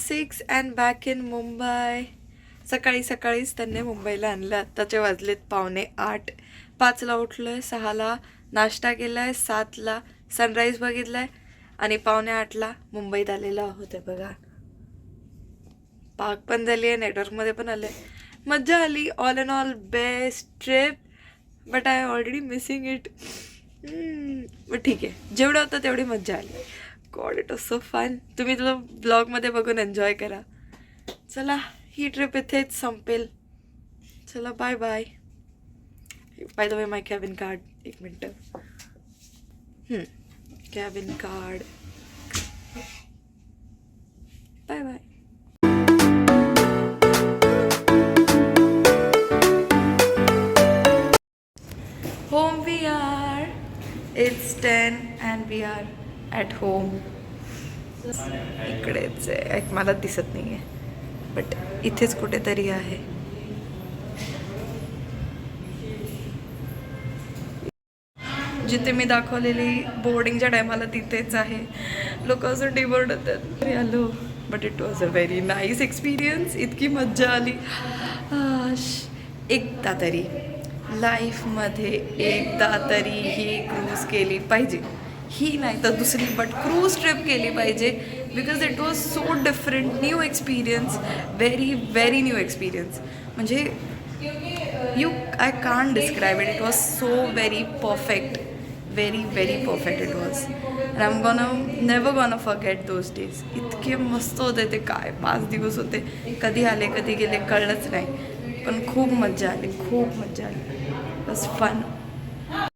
6 and back in Mumbai. सकाळी सकाळीच त्यांनी मुंबईला आणलं. आत्ताचे वाजलेत 7:45. 5ला उठलो आहे, 6ला नाश्ता केला आहे, 7ला सनराईज बघितला आहे आणि 7:45ला मुंबईत आलेलो आहोत. आहे बघा, पार्क पण झाली आहे, नेटवर्कमध्ये पण आलं आहे. मज्जा आली. All in all best trip, but I already missing it. But ठीक आहे, जेवढं होतं तेवढी मज्जा आली. God, it was so fun. तुम्ही तुला ब्लॉगमध्ये बघून एन्जॉय करा. चला, ही ट्रिप इथेच संपेल. चला, bye bye. By the way, my cabin card. एक मिनटं. Cabin card. Bye bye. Home we are. It's 10 and we are at home. इकडेच आहे, मला दिसत नाही आहे, बट इथेच कुठेतरी आहे. जिथे मी दाखवलेली बोर्डिंगच्या टायमाला तिथेच आहे. लोक अजून डिबोर्ड होतात. आलो, but it was a very nice experience. इतकी मज्जा आली. एकदा तरी लाईफमध्ये एकदा तरी ही क्रूज केली पाहिजे. ही नाही तर दुसरी, बट क्रूज ट्रिप केली पाहिजे. Because it was so different, new experience, very very new experience. म्हणजे I can't describe it. It was so very perfect, very very perfect it was. And I am never gonna forget those days. इतके मस्त होते ते. काय 5 दिवस होते, कधी आले कधी गेले कळलंच नाही. पण खूप मज्जा आली, खूप मज्जा आली. It was fun.